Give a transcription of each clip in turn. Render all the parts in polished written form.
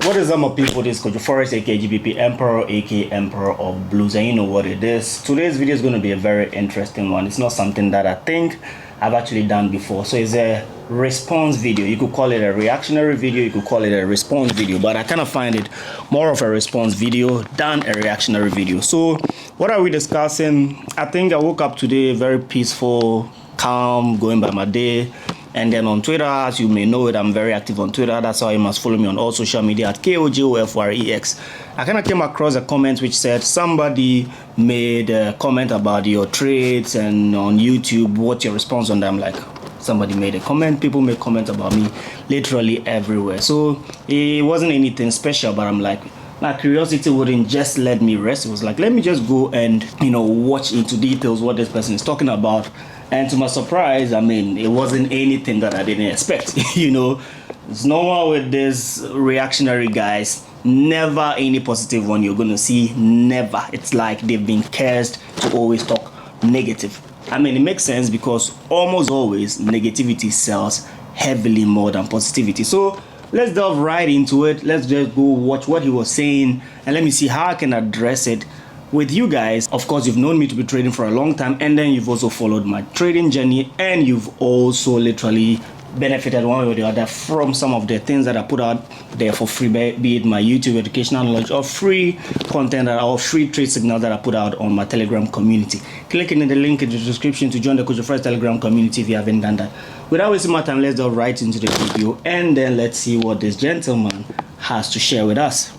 What is up, my people? This is KojoForex, aka GBP Emperor, aka Emperor of Blues, and you know what it is. Today's video is going to be a very interesting one. It's not something that I think I've actually done before. So it's a response video. You could call it a reactionary video, you could call it a response video, but I kind of find it more of a response video than a reactionary video. So what are we discussing? I think I woke up today very peaceful, calm, going by my day. And then on Twitter, as you may know it, I'm very active on Twitter. That's how you must follow me on all social media at KojoForex. I kind of came across a comment which said somebody made a comment about your trades, and on YouTube, what's your response on them? Like, somebody made a comment, people make comments about me literally everywhere. So it wasn't anything special, but I'm like, my curiosity wouldn't just let me rest. It was like, let me just go and, watch into details what this person is talking about. And to my surprise, I mean, it wasn't anything that I didn't expect. It's normal with these reactionary guys. Never any positive one you're going to see. Never. It's like they've been cursed to always talk negative. I mean, it makes sense because almost always negativity sells heavily more than positivity. So let's delve right into it. Let's just go watch what he was saying and let me see how I can address it with you guys. Of course, you've known me to be trading for a long time, and then you've also followed my trading journey, and you've also literally benefited one way or the other from some of the things that I put out there for free, be it my YouTube educational knowledge or free content or free trade signals that I put out on my Telegram community. Click in the link in the description to join the KojoForex Telegram community if you haven't done that. Without wasting my time, let's dive right into the video, and then let's see what this gentleman has to share with us.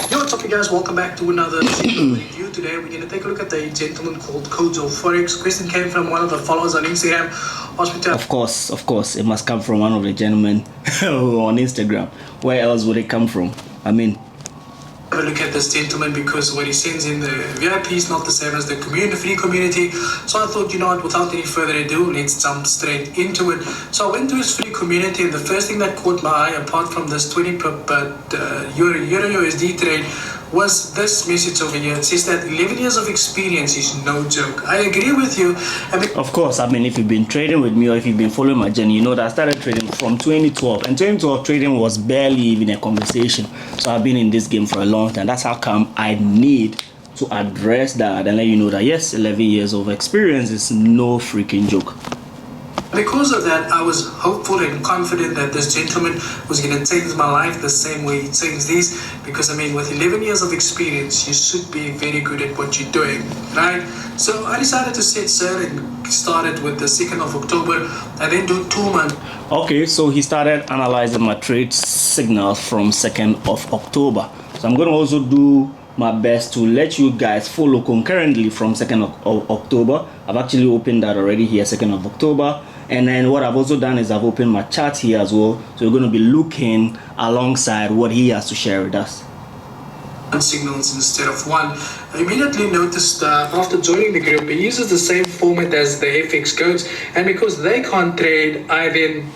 Yo, what's up, you guys? Welcome back to another review. Today we're going to take a look at a gentleman called KojoForex. Question came from one of the followers on Instagram. Of course, it must come from one of the gentlemen on Instagram. Where else would it come from? I mean, have a look at this gentleman because what he sends in the VIP is not the same as the free community. So I thought, you know what, without any further ado, let's jump straight into it. So I went to his free community, and the first thing that caught my eye, apart from this 20 pip Euro USD trade, was this message over here. It says that 11 years of experience is no joke. I agree with you. Of course, I mean, if you've been trading with me or if you've been following my journey, you know that I started trading from 2012. And 2012 trading was barely even a conversation. So I've been in this game for a long time. That's how come I need to address that and let you know that, yes, 11 years of experience is no freaking joke. Because of that, I was hopeful and confident that this gentleman was going to change my life the same way he changed these. Because, I mean, with 11 years of experience, you should be very good at what you're doing, right? So I decided to set sail and started with the 2nd of October and then do 2 months. Okay, so he started analyzing my trade signals from 2nd of October. So I'm going to also do my best to let you guys follow concurrently from 2nd of October. I've actually opened that already here, 2nd of October. And then what I've also done is I've opened my chart here as well. So we're going to be looking alongside what he has to share with us. Signals instead of one. I immediately noticed after joining the group, he uses the same format as the FX coach, and because they can't trade, I then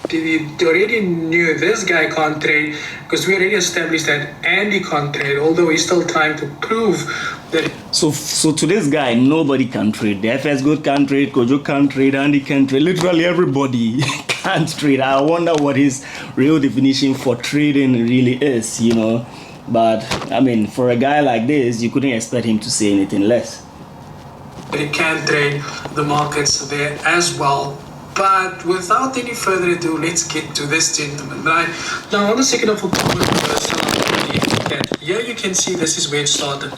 already knew this guy can't trade because we already established that Andy can't trade, although he's still trying to prove that. So to this guy, nobody can trade. The FX coach can't trade, Kojo can't trade, Andy can't trade. Literally everybody can't trade. I wonder what his real definition for trading really is, But, I mean, for a guy like this, you couldn't expect him to say anything less. He can trade the markets there as well. But without any further ado, let's get to this gentleman, right? Now, on the 2nd of October, here you can see this is where it started.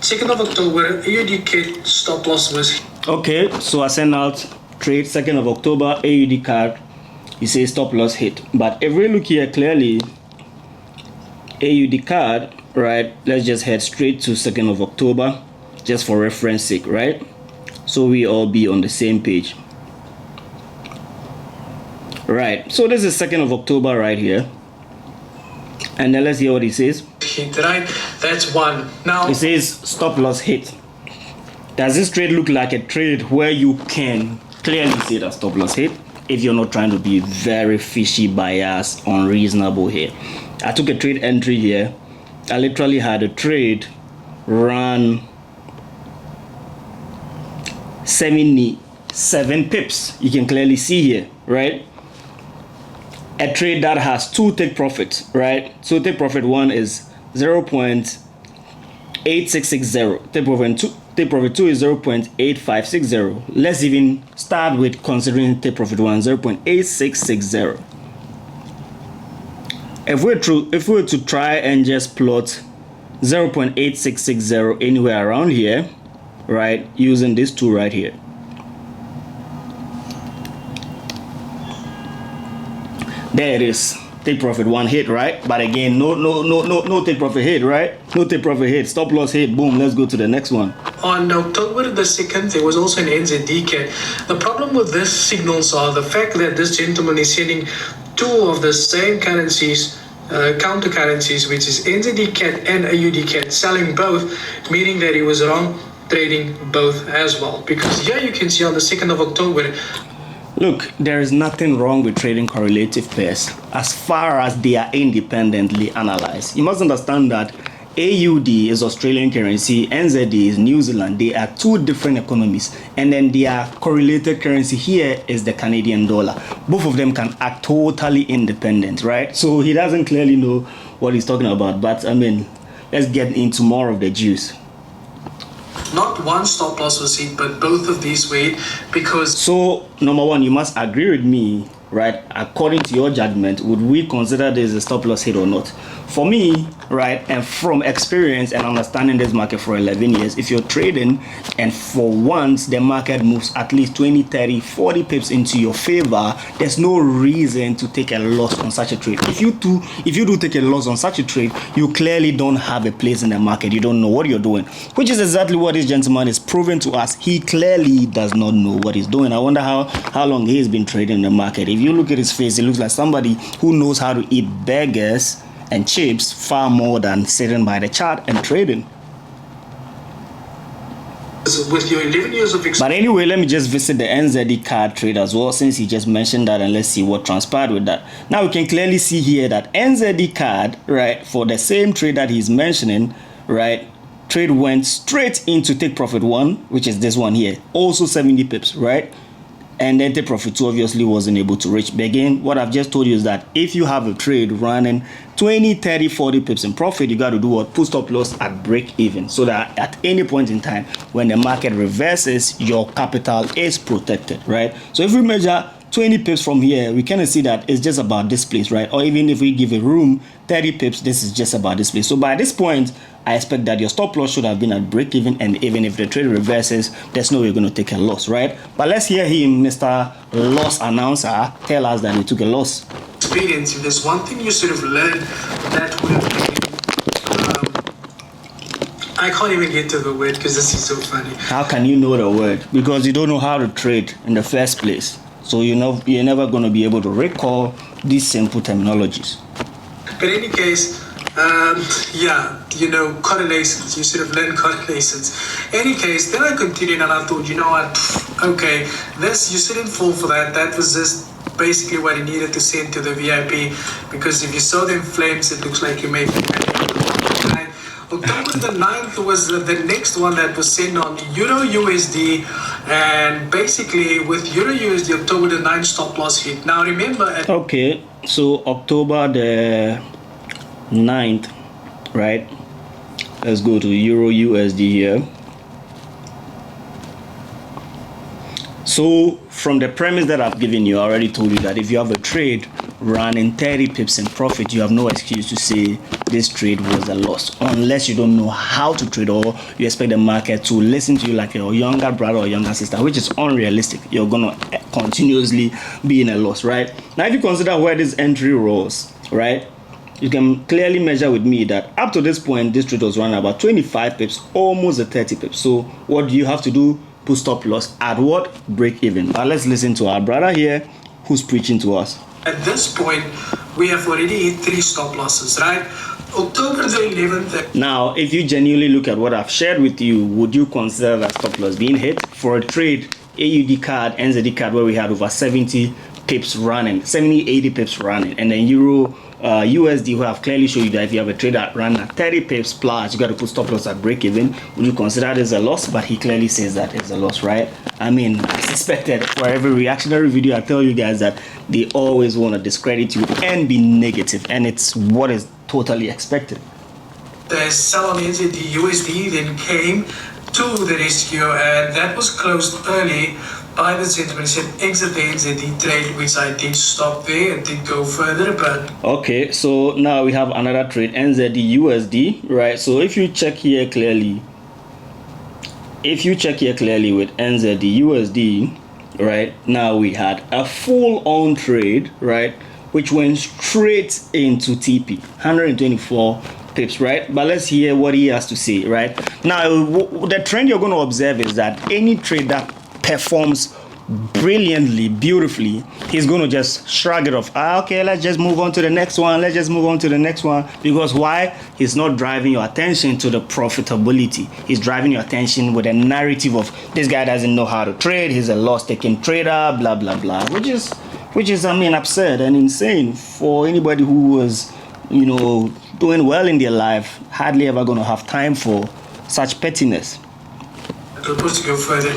2nd of October, AUD stop loss was... Okay, so I sent out trade 2nd of October, AUD card. You say stop loss hit. But if we look here clearly, AUD card, right? Let's just head straight to 2nd of October, just for reference sake, right? So we all be on the same page. Right, so this is 2nd of October right here. And then let's hear what he says. Hit, right? That's one. Now it says stop loss hit. Does this trade look like a trade where you can clearly see that stop loss hit if you're not trying to be very fishy, biased, unreasonable here? I took a trade entry here. I literally had a trade run 77 pips. You can clearly see here, right? a trade that has two take profits, right? So take profit one is 0.8660. Take profit two is 0.8560. Let's even start with considering take profit one, 0.8660. If we were to try and just plot 0.8660 anywhere around here, right, using this tool right here, there it is. Take profit one hit, right? But again, no take profit hit, right? No take profit hit, stop loss hit, boom. Let's go to the next one. On October the 2nd, there was also an NZD. The problem with this signals are the fact that this gentleman is sending two of the same currencies, counter currencies, which is NZD CAD and AUD CAD, selling both, meaning that he was wrong trading both as well. Because here you can see on the 2nd of October, look, there is nothing wrong with trading correlative pairs as far as they are independently analyzed. You must understand that AUD is Australian currency, NZD is New Zealand. They are two different economies, and then their correlated currency here is the Canadian dollar. Both of them can act totally independent, right? So he doesn't clearly know what he's talking about, but I mean, let's get into more of the juice. Not one stop loss was hit, but both of these were hit because... So, number one, you must agree with me, right? According to your judgment, would we consider this a stop loss hit or not? For me, right, and from experience and understanding this market for 11 years, if you're trading and for once the market moves at least 20, 30, 40 pips into your favor, there's no reason to take a loss on such a trade. If you do take a loss on such a trade, you clearly don't have a place in the market. You don't know what you're doing, which is exactly what this gentleman is proving to us. He clearly does not know what he's doing. I wonder how long he's been trading in the market. If you look at his face, it looks like somebody who knows how to eat burgers and chips far more than sitting by the chart and trading. With your 11 years of experience. But anyway, let me just visit the NZD card trade as well, since he just mentioned that, and let's see what transpired with that. Now we can clearly see here that NZD card, right, for the same trade that he's mentioning, right, trade went straight into take profit one, which is this one here, also 70 pips, right? And then take profit two obviously wasn't able to reach. But again, what I've just told you is that if you have a trade running 20, 30, 40 pips in profit, you got to do what? Put stop loss at break even, so that at any point in time when the market reverses, your capital is protected, right? So if we measure 20 pips from here, we kind of see that it's just about this place, right? Or even if we give a room 30 pips, this is just about this place. So by this point, I expect that your stop loss should have been at break even, and even if the trade reverses, there's no way you're going to take a loss, right? But let's hear him, Mr. Loss Announcer, tell us that he took a loss. Experience, if there's one thing you sort of learned, that would have been, I can't even get to the word because this is so funny. How can you know the word? Because you don't know how to trade in the first place. So you know you're never going to be able to recall these simple terminologies. But in any case, yeah, you know, correlations, you sort of learn correlations. Any case, then I continued and I thought, you know what, okay, this, you shouldn't fall for that. That was just basically what he needed to send to the VIP, because if you saw them flames, it looks like you made October the 9th was the next one that was sent on Euro USD, and basically with Euro USD, October the 9th stop loss hit. Now remember... Okay, so October the 9th, right? Let's go to Euro USD here. So from the premise that I've given you, I already told you that if you have a trade running 30 pips in profit, you have no excuse to say this trade was a loss, unless you don't know how to trade, or you expect the market to listen to you like your younger brother or younger sister, which is unrealistic. You're gonna continuously be in a loss, right? Now if you consider where this entry was, right, you can clearly measure with me that up to this point this trade was running about 25 pips, almost a 30 pips. So what do you have to do? Put stop loss at what? Break even. Now let's listen to our brother here who's preaching to us. At this point, we have already hit 3 stop losses, right? October the 11th. Now, if you genuinely look at what I've shared with you, would you consider that stop loss being hit for a trade AUD card, NZD card, where we had over 70 pips running, 70, 80 pips running, and then Euro USD, who have clearly shown you that if you have a trade that ran at 30 pips plus, you got to put stop loss at break even. Would you consider this a loss? But he clearly says that it's a loss, right? I mean, I suspected for every reactionary video I tell you guys that they always want to discredit you and be negative, and it's what is totally expected. The sell on NZD USD then came to the rescue, and that was closed early by the gentleman. He said exit the NZD trade, which I did stop there and did go further. But okay, so now we have another trade, NZD USD, right? So if you check here clearly, with NZD USD, right, now we had a full-on trade, right, which went straight into TP, 124 pips, right? But let's hear what he has to say, right? Now, the trend you're going to observe is that any trade that performs brilliantly, beautifully, he's going to just shrug it off. Okay, let's just move on to the next one. Because why? He's not driving your attention to the profitability. He's driving your attention with a narrative of this guy doesn't know how to trade, he's a loss-taking trader, blah blah blah, which is I mean, absurd and insane for anybody who was, you know, doing well in their life. Hardly ever going to have time for such pettiness. to go further.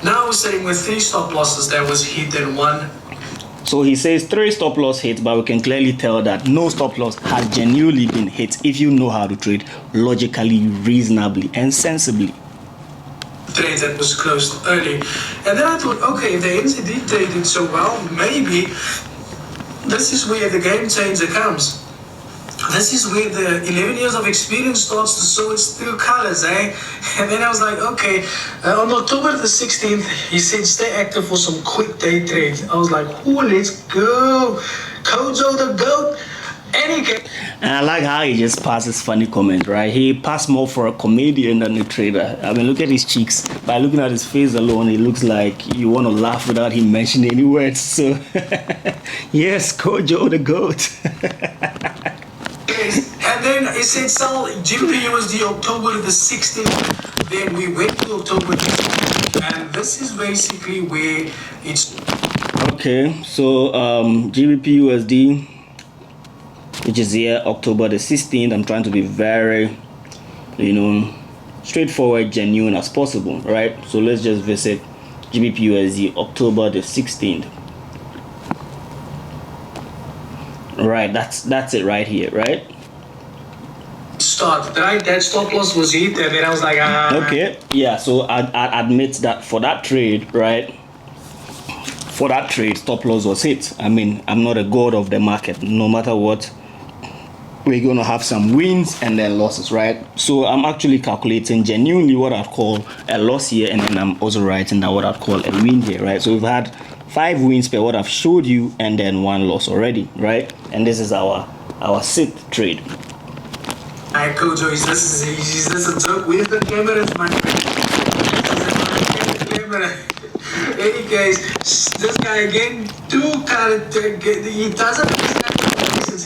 Now we're sitting with 3 stop losses that was hit and 1. So he says 3 stop loss hits, but we can clearly tell that no stop loss has genuinely been hit if you know how to trade logically, reasonably, and sensibly. Trade that was closed early. And then I thought, okay, if the NZD traded so well, maybe this is where the game changer comes. This is where the 11 years of experience starts to show its true colors, eh? And then I was like, okay, on October the 16th, he said, stay active for some quick day trades. I was like, oh, let's go. KOJO the GOAT. And I like how he just passes funny comments, right? He passed more for a comedian than a trader. I mean, look at his cheeks. By looking at his face alone, it looks like you want to laugh without him mentioning any words. So, yes, KOJO the GOAT. And then it said sell GBP USD October the 16th. Then we went to October the 16th, and this is basically where it's okay. So GBP USD, which is here October the 16th. I'm trying to be very, straightforward, genuine as possible, right? So let's just visit GBP USD October the 16th. Right, that's it right here, right? Start, right? That stop loss was hit, and then I was like, okay, yeah. So I admit that for that trade, right? For that trade, stop loss was hit. I mean, I'm not a god of the market. No matter what, we're going to have some wins and then losses, right? So I'm actually calculating genuinely what I'd call a loss here, and then I'm also writing down what I'd call a win here, right? So we've had 5 wins per what I've showed you, and then 1 loss already, right? And this is our 6th trade. Alright, KOJO, is this a joke? Where's the camera, my friend? Any case, this guy again, he doesn't have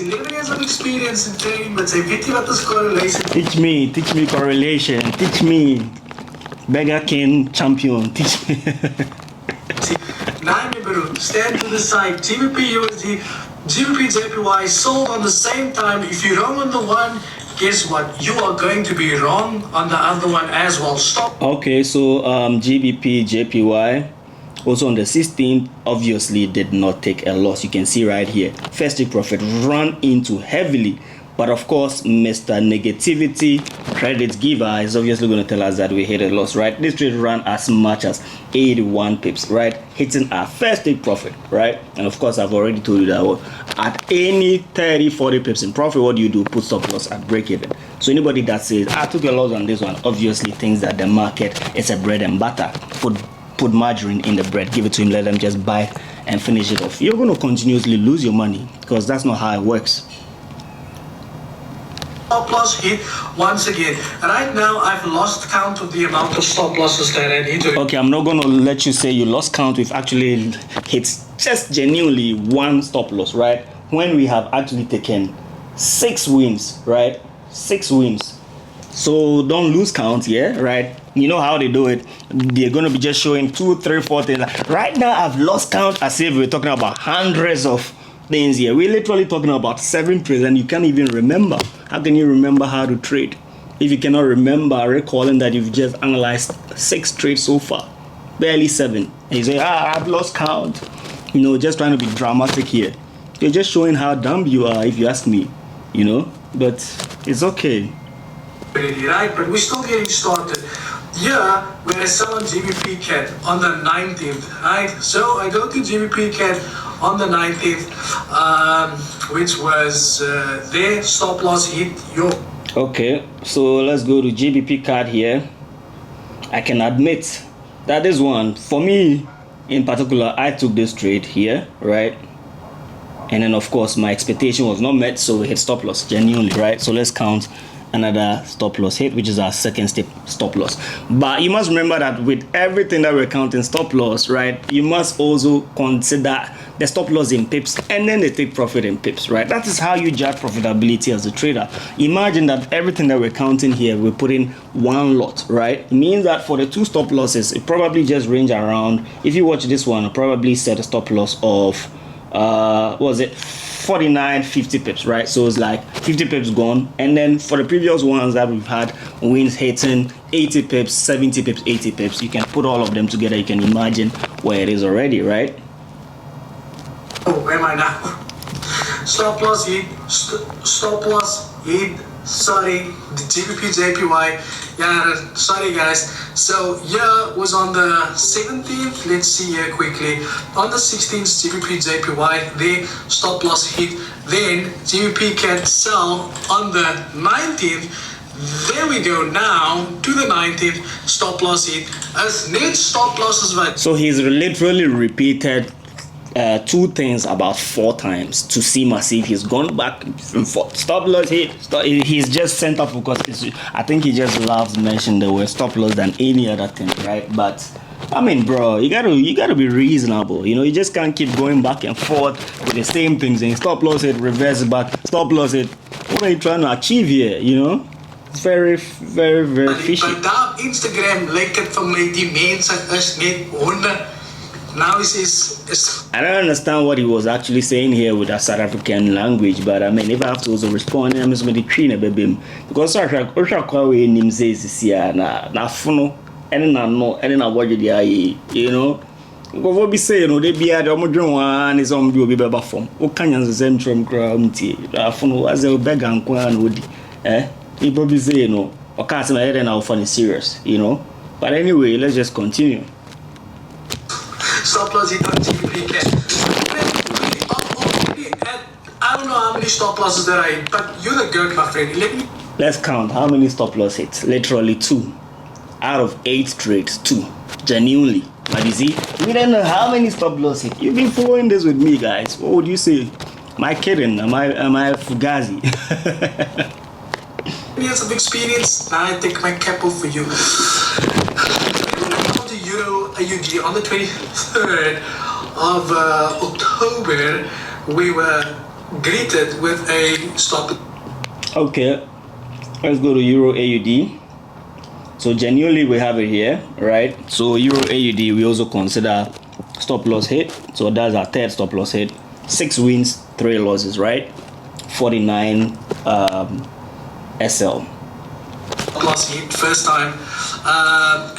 11 years of experience in trading, but say, weet jy wat is correlation? Teach me correlation. Teach me, beggar king champion. Teach me. Nine bro, stand to the side. GBP USD, GBP JPY sold on the same time. If you're wrong on the one, guess what? You are going to be wrong on the other one as well. Stop. Okay, so GBP JPY also on the 16th obviously did not take a loss. You can see right here, first take profit run into heavily, but of course Mr. Negativity credit giver is obviously going to tell us that we hit a loss, right? This trade ran as much as 81 pips, right, hitting our first take profit, right? And of course I've already told you that at any 30-40 pips in profit, what do you do? Put stop loss at break even. So anybody that says I took a loss on this one obviously thinks that the market is a bread and butter. Put margarine in the bread, give it to him, let them just buy and finish it off. You're going to continuously lose your money because that's not how it works. Stop loss hit once again. Right now I've lost count of the amount of stop losses that I need to. Okay, I'm not going to let you say you lost count. We've actually hit just genuinely 1 stop loss, right? When we have actually taken 6 wins, right? 6 wins. So don't lose count, yeah, right? You know how they do it? They're going to be just showing 2, 3, 4 things. Right now, I've lost count as if we're talking about hundreds of things here. We're literally talking about 7 trades and you can't even remember. How can you remember how to trade if you cannot remember recalling that you've just analyzed 6 trades so far? Barely 7. And you say, I've lost count. You know, just trying to be dramatic here. You're just showing how dumb you are, if you ask me. You know, but it's okay. Right, but we're still getting started. Yeah, we're selling GBP CAD on the 19th, right? So I go to GBP CAD on the 19th, which was their stop loss hit your. Okay, so let's go to GBP CAD here. I can admit that this one, for me in particular, I took this trade here, right? And then of course my expectation was not met, so we hit stop loss genuinely, right? So let's count another stop loss hit, which is our second step stop loss. But you must remember that with everything that we're counting stop loss, right, you must also consider the stop loss in pips and then the take profit in pips, right? That is how you judge profitability as a trader. Imagine that everything that we're counting here, we're putting one lot, right? It means that for the 2 stop losses, it probably just range around, if you watch this one, I'll probably set a stop loss of what was it, 49, 50 pips, right? So it's like 50 pips gone. And then for the previous ones that we've had wins hitting 80 pips, 70 pips, 80 pips, you can put all of them together. You can imagine where it is already, right? Oh, where am I now? Stop loss hit, stop loss hit. Sorry, the GBP JPY. Yeah, sorry guys. So yeah, was on the 17th. Let's see here quickly. On the 16th, GBP JPY, the stop loss hit. Then GBP CAD sell on the 19th. There we go now to the 19th. Stop loss hit. As net stop losses right. So he's literally repeated 2 things about 4 times to seem as if he's gone back and forth. Stop loss hit. He's just center focus. I think he just loves mentioning the word stop loss than any other thing, right? But I mean, bro, you gotta be reasonable. You know, you just can't keep going back and forth with the same things. And stop loss hit, reverse back, stop loss hit. What are you trying to achieve here? You know, it's very, very, very fishy. But daar op Instagram lyk dit vir my die mense is net honde. Now I don't understand what he was actually saying here with that South African language, but I mean, if I have to also respond, I'm just going to train a baby because I name says na funo and no and na what you know. What we say, you know, they be at the one is on be better form. O Kenyans the centrum ground funo as a beg and kwan would he probably say, you know, or can't my head and I'll find it serious, you know. But anyway, let's just continue. Stop loss hit on GBP CAD. I don't know how many stop losses there are, but you're the goat, my friend. Let's count how many stop loss hits. Literally 2 out of 8 trades. 2, genuinely. But you see, we don't know how many stop loss hits. You've been following this with me, guys. What would you say? Am I kidding? Am I fugazi? Years of experience. Now I take my cap off for you. Euro AUD on the 23rd of October, we were greeted with a stop. Okay, let's go to Euro AUD. So genuinely we have it here, right? So Euro AUD, we also consider stop loss hit. So that's our 3rd stop loss hit. 6 wins, 3 losses, right? 49 SL. Loss hit first time,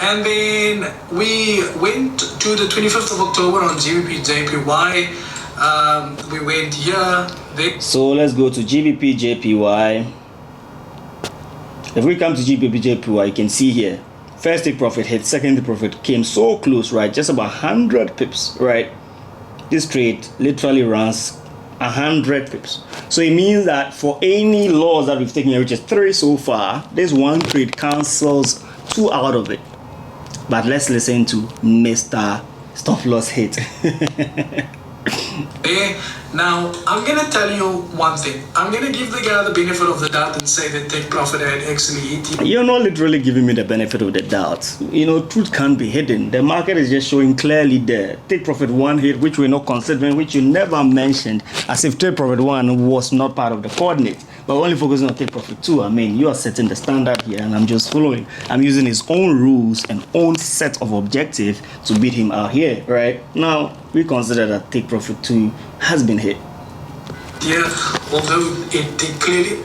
and then we went to the 25th of October on GBP JPY. We went here. So let's go to GBP JPY. If we come to GBP JPY, you can see here, first take profit hit, second take profit came so close, right? Just about 100 pips, right? This trade literally runs 100 pips. So it means that for any loss that we've taken, which is 3 so far, this one trade cancels 2 out of it. But let's listen to Mr. Stop Loss Hit. Now, I'm going to tell you one thing. I'm going to give the guy the benefit of the doubt and say that take profit had actually hit. You're not literally giving me the benefit of the doubt. You know, truth can't be hidden. The market is just showing clearly there. Take profit one hit, which we're not considering, which you never mentioned, as if take profit one was not part of the coordinate. But only focusing on take profit two. I mean, you are setting the standard here, and I'm just following. I'm using his own rules and own set of objectives to beat him out here, right? Now, we consider that take profit two has been hit. Yeah, although it did clearly,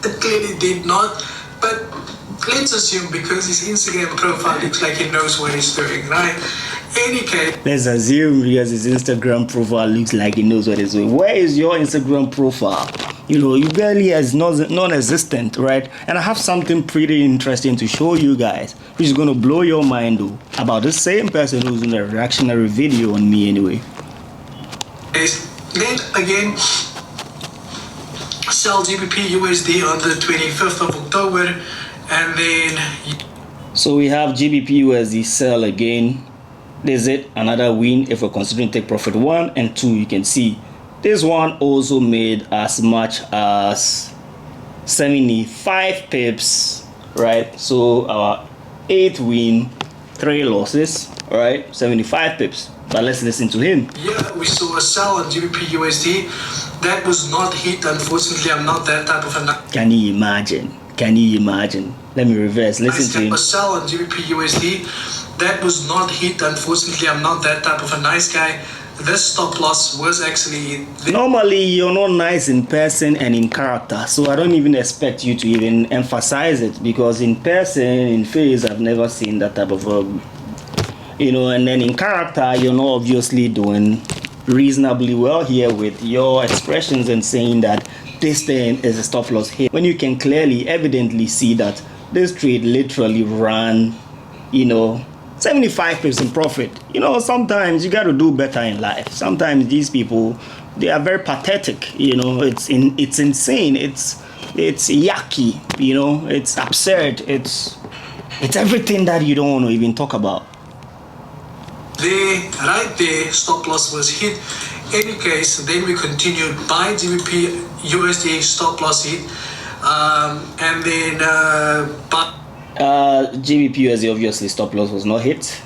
it clearly did not. But let's assume because his Instagram profile looks like he knows what he's doing, right? Any case, let's assume because his Instagram profile looks like he knows what he's doing. Where is your Instagram profile? You know, you barely as non-existent, right? And I have something pretty interesting to show you guys, which is going to blow your mind though, about the same person who's in a reactionary video on me anyway. Then again, sell GBP USD on the 25th of October, and then so we have GBP USD sell again. This is it, another win if we're considering take profit one and two. You can see this one also made as much as 75 pips, right? So our 8th win, 3 losses, right? 75 pips. But let's listen to him. Yeah, we saw a sell on GBP USD. That was not hit. Unfortunately, I'm not that type of a... Can you imagine? Can you imagine? Let me reverse. Listen to him. A sell on GBP USD. That was not hit. Unfortunately, I'm not that type of a nice guy. This stop loss was actually... Normally, you're not nice in person and in character. So I don't even expect you to even emphasize it. Because in person, in face, I've never seen that type of... you know, and then in character, you're not obviously doing reasonably well here with your expressions and saying that this thing is a stop loss here. When you can clearly, evidently see that this trade literally ran, you know, 75% profit. You know, sometimes you got to do better in life. Sometimes these people, they are very pathetic. You know, it's insane. It's yucky. You know, it's absurd. It's everything that you don't want to even talk about. There, right there, stop loss was hit. Any case, then we continued buy GBP USD stop loss hit, and then GBP USD obviously stop loss was not hit.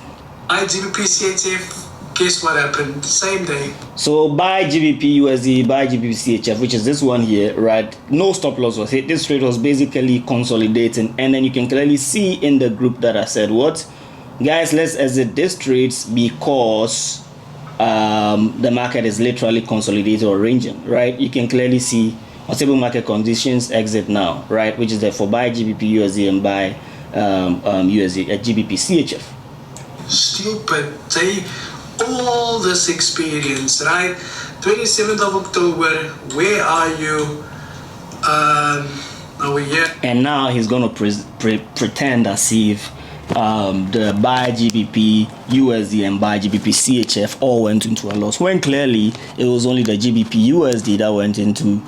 Buy GBP CHF. Guess what happened? Same day. So buy GBP USD, buy GBP CHF, which is this one here, right? No stop loss was hit. This trade was basically consolidating, and then you can clearly see in the group that I said what. Guys, let's exit these trades because the market is literally consolidated or ranging, right? You can clearly see unstable market conditions, exit now, right? Which is therefore buy GBP USD and buy USD at GBP CHF. Stupid. Say all this experience, right? 27th of October, where are you? Over here. And now he's gonna pretend as if the buy GBP USD and buy GBP CHF all went into a loss, when clearly it was only the GBP USD that went into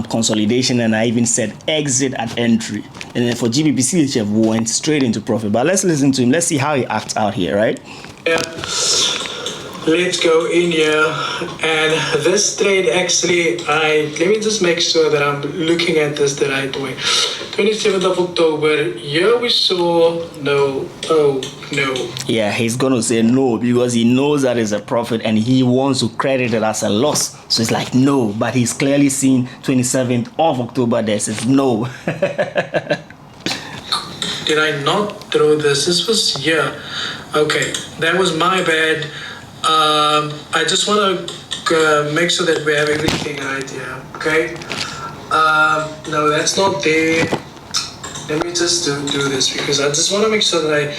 consolidation, and I even said exit at entry, and then for GBP CHF we went straight into profit. But let's listen to him. Let's see how he acts out here, right? Yeah. Let's go in here, and this trade actually, let me just make sure that I'm looking at this the right way. 27th of October, here we saw no, yeah, he's gonna say no because he knows that is a profit and he wants to credit it as a loss. So it's like no, but he's clearly seen 27th of October there says no. Did I not throw this? This was here. Okay, that was my bad. I just want to make sure that we have everything right here, okay? No, that's not there. Let me just do this because I just want to make sure that I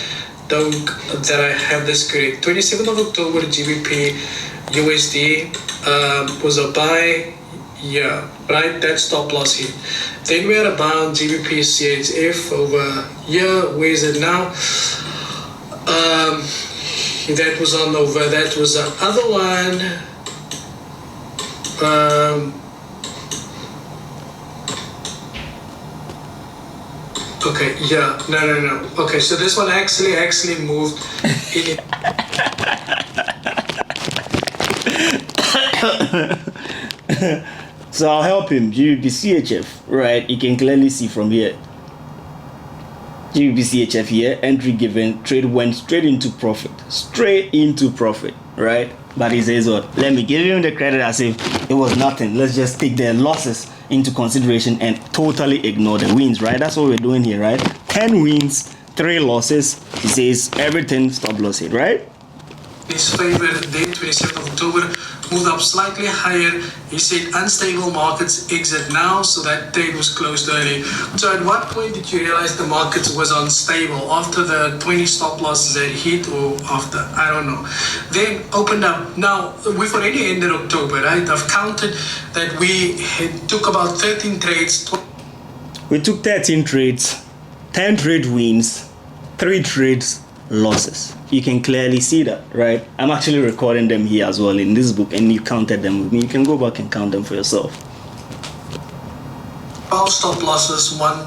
have this correct. 27th of October, GBP USD was a buy, yeah, right? That stop loss hit. Then we had a buy on GBP CHF over here. Where is it now? That was on over. That was the other one. Okay, yeah, no. Okay, so this one actually moved in. So I'll help him. GBPCHF, right? You can clearly see from here. GBPCHF here, entry given, trade went straight into profit. Straight into profit, right? But he says what? Let me give him the credit as if it was nothing. Let's just take the losses into consideration and totally ignore the wins, right? That's what we're doing here, right? 10 wins, 3 losses. He says everything stop loss hit, right? His favorite day, 27th of October, moved up slightly higher. He said unstable markets, exit now, so that trade was closed early. So at what point did you realize the market was unstable? After the 20 stop losses had hit, or after? I don't know. Then opened up. Now, we've already ended October, right? I've counted that we took about 13 trades. We took 13 trades, 10 trade wins, 3 trades losses. You can clearly see that, right? I'm actually recording them here as well in this book, and you counted them with me. You can go back and count them for yourself. 12 stop losses, 1.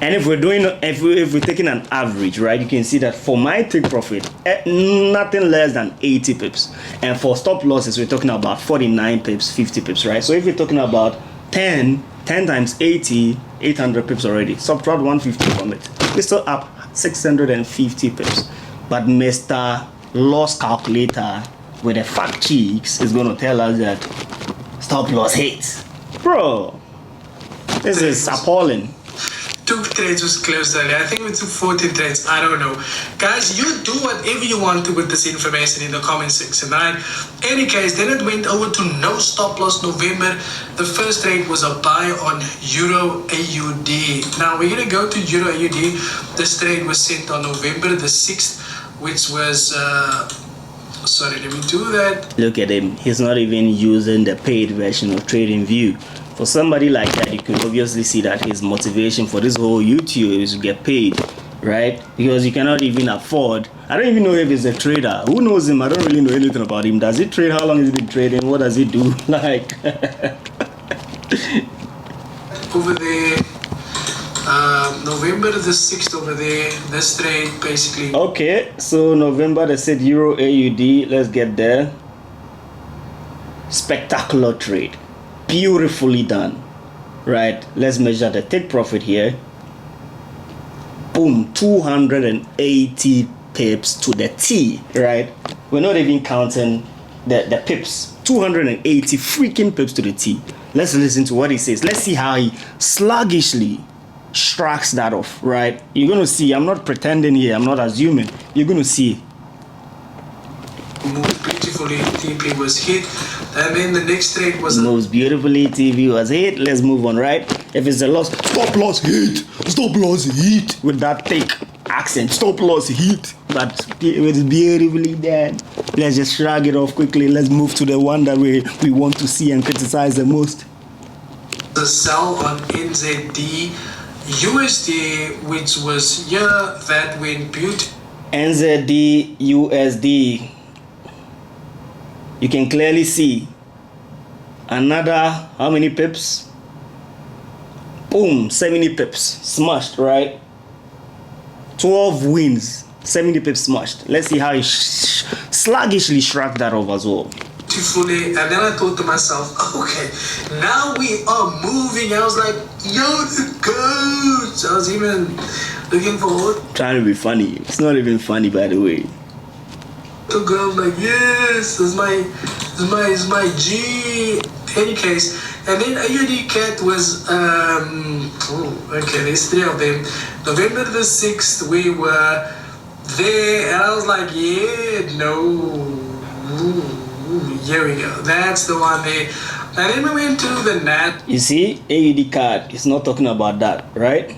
And if we're taking an average, right, you can see that for my take profit, nothing less than 80 pips, and for stop losses we're talking about 49 pips, 50 pips, right? So if you're talking about 10 times 80, 800 pips already. Subtract 150 from it, we're still up 650 pips. But Mr. Loss Calculator with the fat cheeks is going to tell us that stop loss hits. Bro, this is appalling. 2 trades was closed early. I think we took 14 trades. I don't know. Guys, you do whatever you want to with this information in the comment section, right? Any case, then it went over to no stop loss November. The first trade was a buy on Euro AUD. Now, we're going to go to Euro AUD. This trade was sent on November the 6th, which was... sorry, let me do that. Look at him. He's not even using the paid version of TradingView. For somebody like that, you can obviously see that his motivation for this whole YouTube is to get paid, right? Because you cannot even afford. I don't even know if he's a trader. Who knows him? I don't really know anything about him. Does he trade? How long has he been trading? What does he do? Like over there, November the 6th over there, this trade basically. Okay, so November they said Euro AUD. Let's get there. Spectacular trade. Beautifully done, right? Let's measure the take profit here. Boom, 280 pips to the T, right? We're not even counting the pips. 280 freaking pips to the T. Let's listen to what he says. Let's see how he sluggishly shrugs that off, right? You're gonna see. I'm not pretending here. I'm not assuming. You're gonna see. Moved beautifully, TP was hit, and then the next trade was moves beautifully, TV was hit. Let's move on, right? If it's a loss, stop loss hit, stop loss hit, with that thick accent, stop loss hit. But it was beautifully done. Let's just shrug it off quickly. Let's move to the one that we want to see and criticize the most. the sell on NZD USD, which was here that went beautiful. NZD USD, you can clearly see another how many pips? Boom, 70 pips smashed, right? 12 wins, 70 pips smashed. Let's see how he sluggishly shrugged that off as well. Beautifully, and then I thought to myself, okay, now we are moving. I was like, yo, the coach. I was even looking forward. Trying to be funny. It's not even funny, by the way. The girl like, yes, it's my G. Any case, and then AUD Cat was okay, there's three of them. November the 6th, we were there, and I was like, yeah, no. Here we go. That's the one there. And then we went to the NAT. You see, AUD card is not talking about that, right?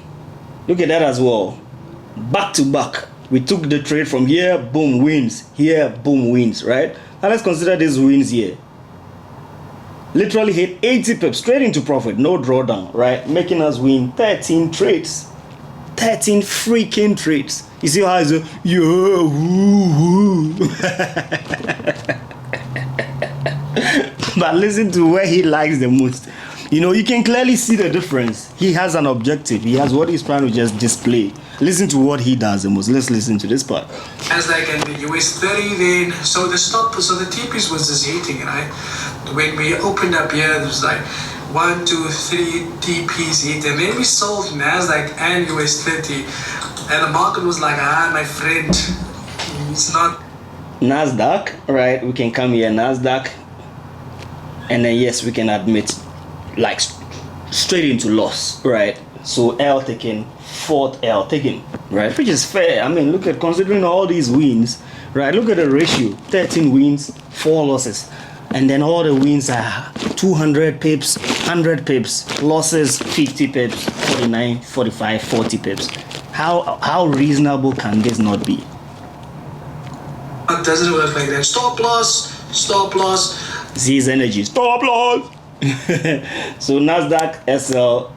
Look at that as well. Back to back. We took the trade from here, boom, wins. Here, boom, wins, right? Now let's consider these wins here. Literally hit 80 pips straight into profit, no drawdown, right? Making us win 13 trades. 13 freaking trades. You see how it's a, yeah, woo, woo. But listen to where he likes the most. You know, you can clearly see the difference. He has an objective. He has what he's trying to just display. Listen to what he does the most. Let's listen to this part. As like in the US 30 then, so the TPs was just hitting, right? When we opened up here, it was like 1, 2, 3 TPs hit, and then we sold NASDAQ and US 30, and the market was like, my friend, it's not. NASDAQ, right? We can come here, NASDAQ, and then yes, we can admit like straight into loss, right? So L taken, fourth L taken, right? Which is fair. I mean, look at, considering all these wins, right? Look at the ratio, 13 wins, 4 losses. And then all the wins are 200 pips, 100 pips, losses 50 pips, 49, 45, 40 pips. How reasonable can this not be? It doesn't work like that. Stop loss. Z's energy, stop loss. So NASDAQ, SL,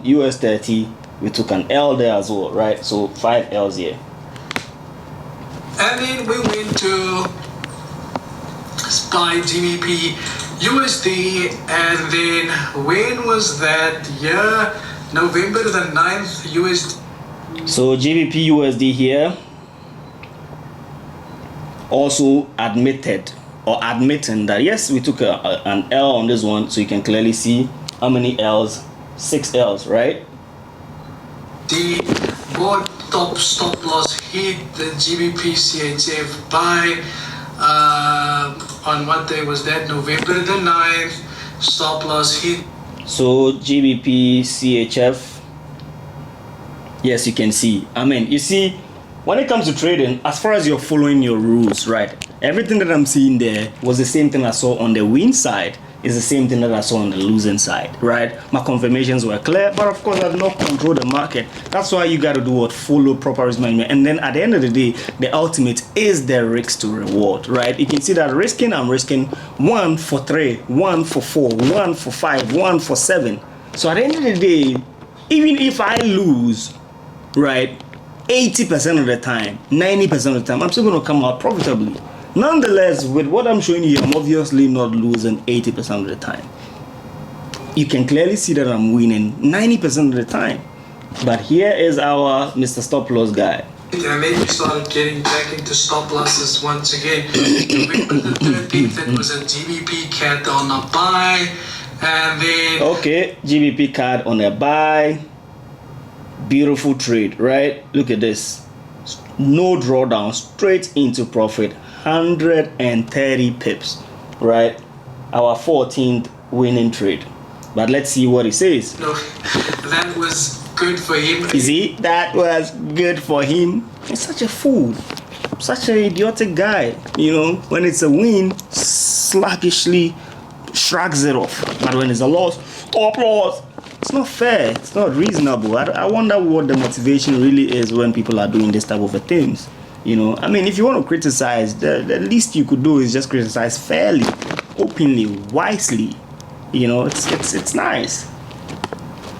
US 30, we took an L there as well, right? So 5 L's here. And then we went to buy GBP USD, and then when was that year? November the 9th USD. So GBP USD here also admitted or admitting that yes, we took an L on this one, so you can clearly see how many L's, 6 L's, right? The board top stop loss hit the GBP CHF buy on what day was that? November the 9th. Stop loss hit. So GBP CHF, yes, you can see. I mean, you see, when it comes to trading, as far as you're following your rules, right, everything that I'm seeing there was the same thing I saw on the win side, is the same thing that I saw on the losing side, right? My confirmations were clear, but of course I did not control the market. That's why you got to do what? Follow proper risk management. And then at the end of the day, the ultimate is the risk to reward, right? You can see that I'm risking 1 for 3, 1 for 4, 1 for 5, 1 for 7. So at the end of the day, even if I lose, right, 80% of the time, 90% of the time, I'm still going to come out profitably. Nonetheless, with what I'm showing you, I'm obviously not losing 80% of the time. You can clearly see that I'm winning 90% of the time. But here is our Mr. Stop Loss guy. And then we started getting back into stop losses once again. November the 13th, it was a GBP CAD on a buy. And then... Okay, GBP CAD on a buy. Beautiful trade, right? Look at this. No drawdown, straight into profit. 130 pips, right? Our 14th winning trade. But let's see what he says. No, that was good for him. You see, that was good for him. He's such a fool, such an idiotic guy. You know, when it's a win, sluggishly shrugs it off. But when it's a loss, stop loss. It's not fair. It's not reasonable. I wonder what the motivation really is when people are doing this type of things. You know, I mean, if you want to criticize, the least you could do is just criticize fairly, openly, wisely. You know, it's nice.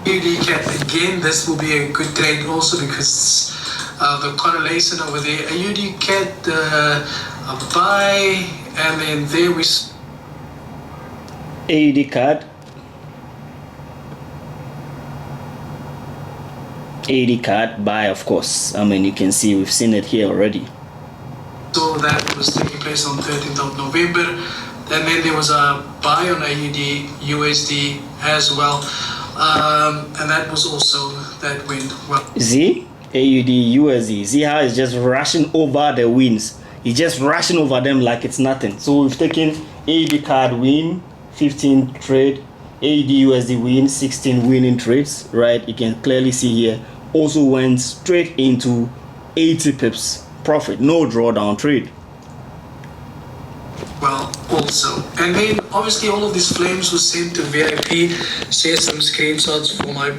AUD again, this will be a good trade also because the correlation over there. AUD a buy, and then there we AUD CAD. AUD CAD buy, of course. I mean, you can see we've seen it here already. So that was taking place on 13th of November. And then there was a buy on AUD USD as well. And that was also, that went well. See? AUD USD. See how it's just rushing over the wins. It's just rushing over them like it's nothing. So we've taken AUD CAD win, 15 trade. AUD USD win, 16 winning trades, right? You can clearly see here. Also went straight into 80 pips profit, no drawdown trade. Well, also, and then obviously all of these flames were sent to VIP. Share some screenshots for my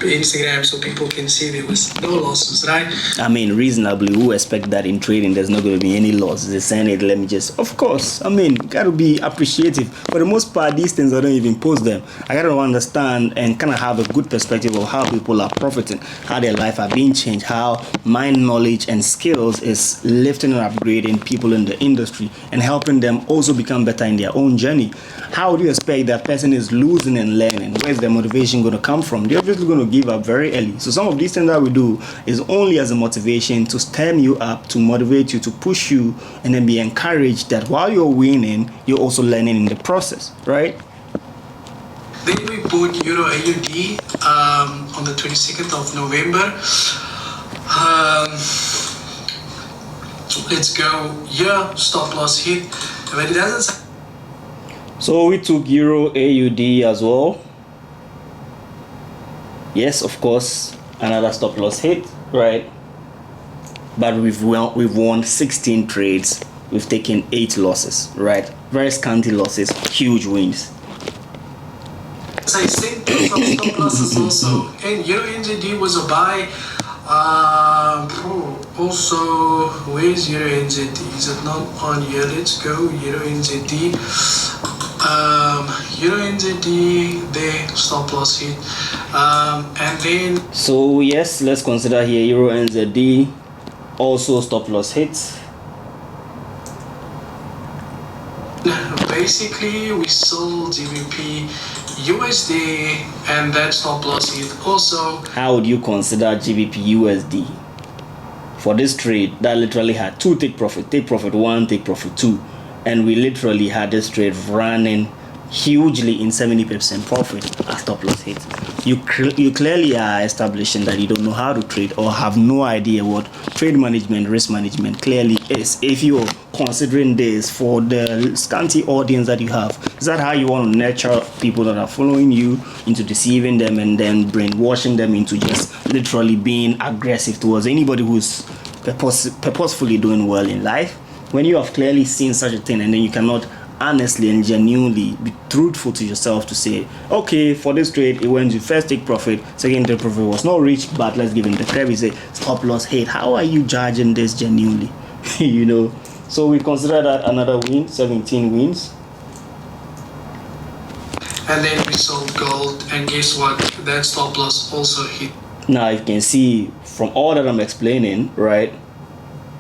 Instagram so people can see there was no losses, right? I mean, reasonably, who expect that in trading there's not going to be any losses? They're saying it, let me just, of course, I mean, gotta be appreciative. For the most part, these things I don't even post them. I gotta understand and kind of have a good perspective of how people are profiting, how their life are being changed, how my knowledge and skills is lifting and upgrading people in the industry and helping them also become better in their own journey. How do you expect that person is losing and learning? Where's their motivation going to come from? They're obviously going to give up very early. So some of these things that we do is only as a motivation to stem you up, to motivate you, to push you, and then be encouraged that while you're winning, you're also learning in the process, right? Then we bought Euro AUD on the 22nd of November. Let's go here, stop loss hit. But it doesn't. So we took Euro AUD as well. Yes, of course, another stop loss hit, right? But we've won 16 trades. We've taken 8 losses, right? Very scanty losses, huge wins. As I said, some stop losses also. And Euro NZD was a buy. Also, where's Euro NZD? Is it not on here? Let's go Euro NZD. Euro NZD, there, stop loss hit. And then. So yes, let's consider here Euro NZD, also stop loss hits. Basically, we sold GBP USD and that stop loss hit also. How would you consider GBP USD? For this trade, that literally had 2 take profit 1, take profit 2. And we literally had this trade running hugely in 70% profit at stop loss hit. You clearly are establishing that you don't know how to trade or have no idea what trade management, risk management clearly is. If you're considering this for the scanty audience that you have, is that how you want to nurture people that are following you into deceiving them and then brainwashing them into just literally being aggressive towards anybody who's purposefully doing well in life? When you have clearly seen such a thing and then you cannot honestly and genuinely be truthful to yourself to say, okay, for this trade it went to first take profit, second take profit was not reached, but let's give him the credit, say stop loss hit. How are you judging this genuinely? You know, so we consider that another win, 17 wins. And then we sold gold, and guess what, that stop loss also hit. Now you can see from all that I'm explaining, right,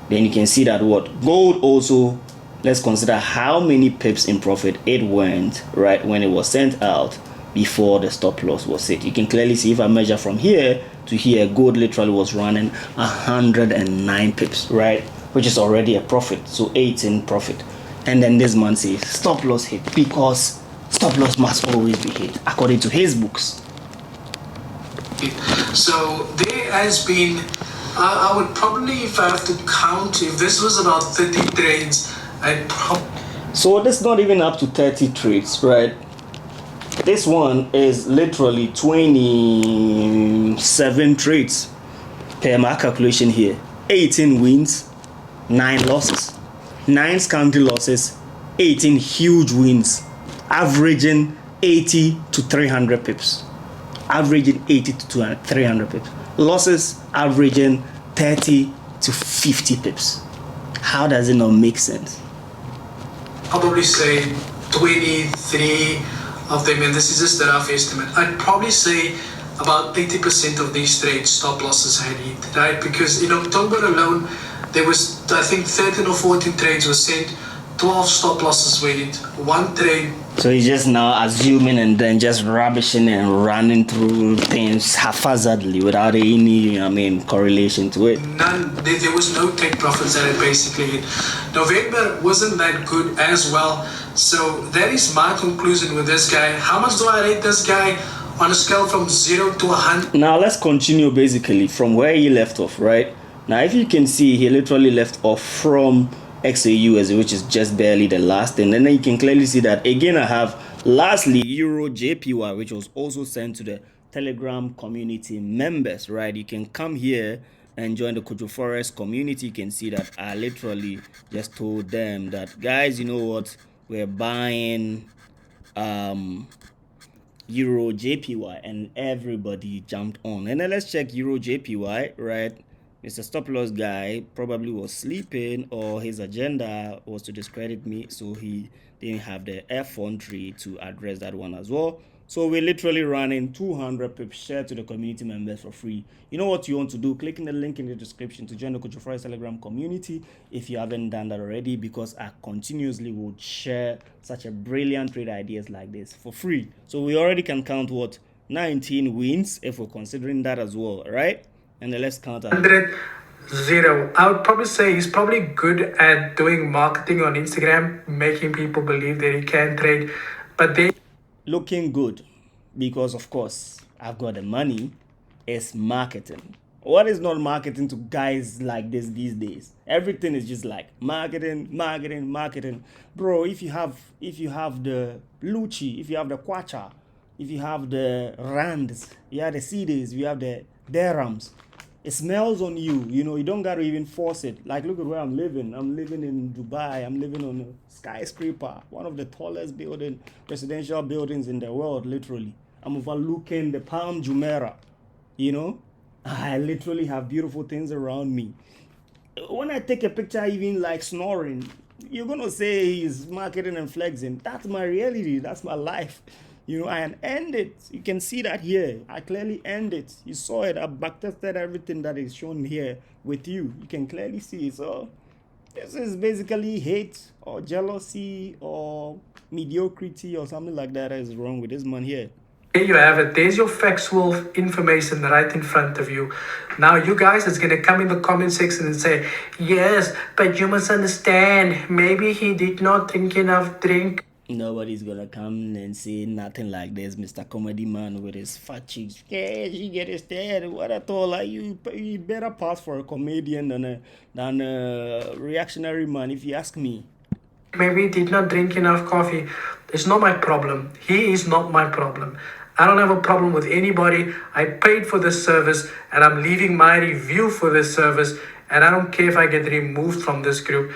then you can see that what gold also, let's consider how many pips in profit it went, right, when it was sent out before the stop loss was hit. You can clearly see if I measure from here to here, gold literally was running 109 pips, right, which is already a profit, so 18 profit. And then this man says stop loss hit because stop loss must always be hit according to his books. So there has been, I would probably, if I have to count, if this was about 30 trades, I'd probably. So this is not even up to 30 trades, right? This one is literally 27 trades per my calculation here. 18 wins, 9 losses. 9 scanty losses, 18 huge wins, averaging 80 to 300 pips. Averaging 80 to 300 pips. Losses averaging 30 to 50 pips. How does it not make sense? Probably say 23 of them, and this is just a rough estimate. I'd probably say about 80% of these trades stop losses had hit, right? Because in October alone, there was, I think, 13 or 14 trades were sent, 12 stop losses were hit, 1 trade. So he's just now assuming and then just rubbishing and running through things haphazardly without any, correlation to it. None. There was no take profits that it basically hit. November wasn't that good as well. So that is my conclusion with this guy. How much do I rate this guy on a scale from 0 to 100? Now let's continue basically from where he left off, right? Now if you can see, he literally left off from XAUSD, which is just barely the last thing, and then you can clearly see that again I have lastly Euro JPY, which was also sent to the Telegram community members, right? You can come here and join the KojoForex community. You can see that I literally just told them that, guys, you know what, we're buying Euro JPY, and everybody jumped on. And then let's check Euro JPY, right? Mr. Stop Loss guy probably was sleeping, or his agenda was to discredit me, so he didn't have the effrontery to address that one as well. So we're literally running 200 pips share to the community members for free. You know what you want to do? Click in the link in the description to join the KojoForex Telegram community if you haven't done that already, because I continuously would share such a brilliant trade ideas like this for free. So we already can count what 19 wins if we're considering that as well, right? And then let's count 100, 0. I would probably say he's probably good at doing marketing on Instagram, making people believe that he can trade. But they looking good, because of course I've got the money. Is marketing. What is not marketing to guys like this these days? Everything is just like marketing, marketing, marketing. Bro, if you have the Lucci, if you have the Kwacha, if you have the Rands, you have the CDs, you have the Dirhams, it smells on you. You know, you don't gotta even force it. Like, look at where I'm living. I'm living in Dubai. I'm living on a skyscraper, one of the tallest residential buildings in the world, literally. I'm overlooking the Palm Jumeirah. You know, I literally have beautiful things around me. When I take a picture, even like snoring, you're gonna say he's marketing and flexing. That's my reality. That's my life. You know, I end it. You can see that here. I clearly end it. You saw it. I backtested everything that is shown here with you. You can clearly see. So this is basically hate or jealousy or mediocrity or something like that is wrong with this man here. There you have it. There's your factual information right in front of you. Now, you guys is going to come in the comment section and say, yes, but you must understand, maybe he did not drink enough drink. Nobody's gonna come and say nothing like this, Mr. Comedy Man with his fat cheeks. Yeah, you get his head. What at all? Like, you better pass for a comedian than a reactionary man, if you ask me. Maybe he did not drink enough coffee. It's not my problem. He is not my problem. I don't have a problem with anybody. I paid for this service and I'm leaving my review for this service. And I don't care if I get removed from this group.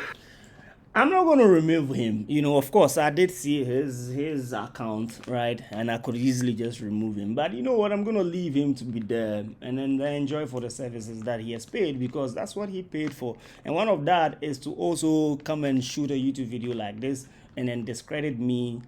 I'm not going to remove him. You know, of course, I did see his account, right? And I could easily just remove him. But you know what? I'm going to leave him to be there and then enjoy for the services that he has paid, because that's what he paid for. And one of that is to also come and shoot a YouTube video like this and then discredit me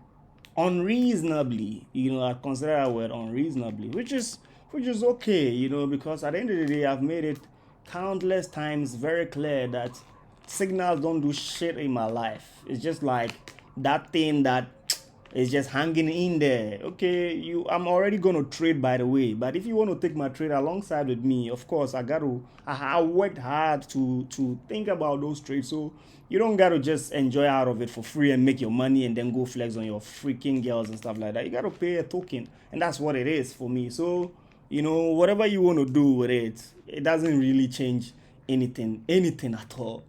unreasonably. You know, I consider that word unreasonably, which is okay, you know, because at the end of the day, I've made it countless times very clear that signals don't do shit in my life. It's just like that thing that is just hanging in there. Okay, I'm already gonna trade, by the way, but if you want to take my trade alongside with me, of course I worked hard to think about those trades. So you don't gotta just enjoy out of it for free and make your money and then go flex on your freaking girls and stuff like that. You gotta pay a token, and that's what it is for me. So, you know, whatever you want to do with it, it doesn't really change anything at all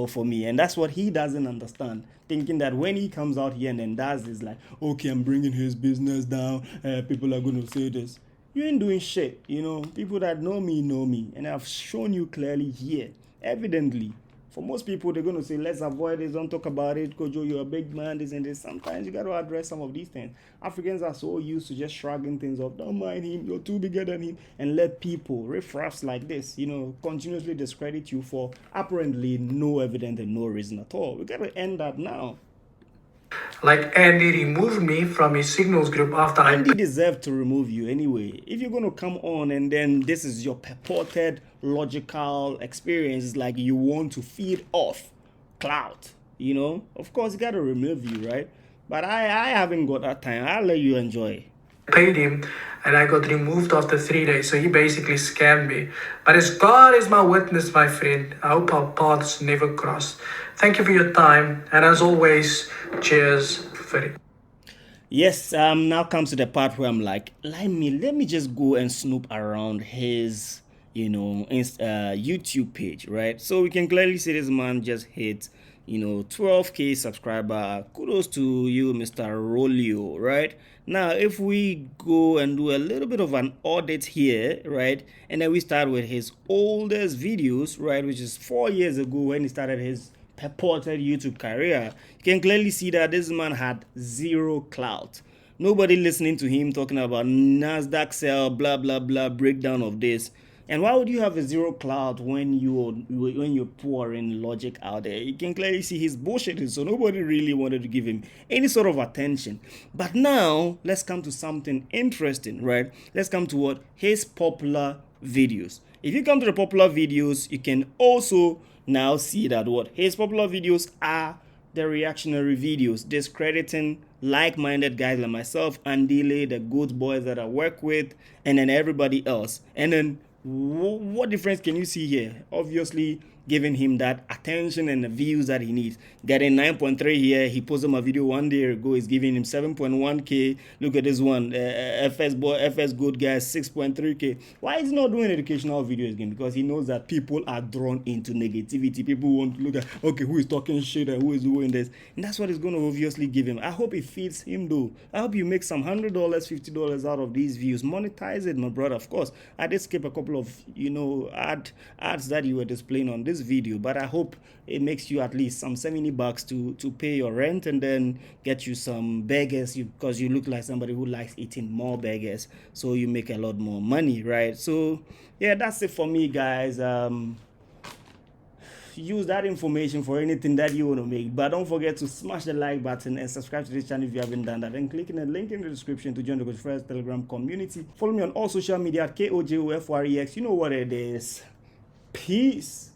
for me. And that's what he doesn't understand, thinking that when he comes out here and then does this, like, okay, I'm bringing his business down, people are going to say this. You ain't doing shit. You know, people that know me, and I've shown you clearly here, evidently. For most people, they're going to say, let's avoid this, don't talk about it, Kojo, you're a big man, this and this. Sometimes you got to address some of these things. Africans are so used to just shrugging things off. Don't mind him, you're too bigger than him. And let people, riffraffs like this, you know, continuously discredit you for apparently no evidence and no reason at all. We got to end that now. Like, Andy removed me from his signals group after Andy deserved to remove you anyway. If you're going to come on and then this is your purported logical experience, like you want to feed off clout, you know, of course you got to remove you, right? But I haven't got that time. I'll let you enjoy. Paid him and I got removed after 3 days. So he basically scammed me. But as God is my witness, my friend, I hope our paths never cross. Thank you for your time. And as always, cheers for it. Yes, now comes to the part where I'm like, let me just go and snoop around his, you know, YouTube page, right? So we can clearly see this man just hit, you know, 12k subscriber. Kudos to you, Mr. Rolio, right? Now, if we go and do a little bit of an audit here, right, and then we start with his oldest videos, right, which is 4 years ago when he started his purported YouTube career, you can clearly see that this man had zero clout. Nobody listening to him talking about Nasdaq sell, blah blah blah, breakdown of this. And why would you have a zero cloud when you're pouring logic out there? You can clearly see he's bullshitting, so nobody really wanted to give him any sort of attention. But now let's come to something interesting, right? Let's come to what his popular videos. If you come to the popular videos, you can also now see that what his popular videos are the reactionary videos, discrediting like-minded guys like myself, Andile, the good boys that I work with, and then everybody else. And then what difference can you see here? Obviously, giving him that attention and the views that he needs. Getting 9.3 here. He posted my video 1 day ago. He's giving him 7.1k. Look at this one. FS good guys 6.3k. Why is he not doing educational videos again? Because he knows that people are drawn into negativity. People want to look at, okay, who is talking shit and who is doing this, and that's what it's going to obviously give him. I hope it feeds him though. I hope you make some $100, $50 out of these views. Monetize it, my brother. Of course, I did skip a couple of ads that you were displaying on this video, but I hope it makes you at least some $70 to pay your rent, and then get you some burgers, because you look like somebody who likes eating more burgers, so you make a lot more money, right? So yeah, that's it for me, guys. Use that information for anything that you want to make, but don't forget to smash the like button and subscribe to this channel if you haven't done that, and click in the link in the description to join the KojoForex Telegram community. Follow me on all social media at KojoForex. You know what it is. Peace.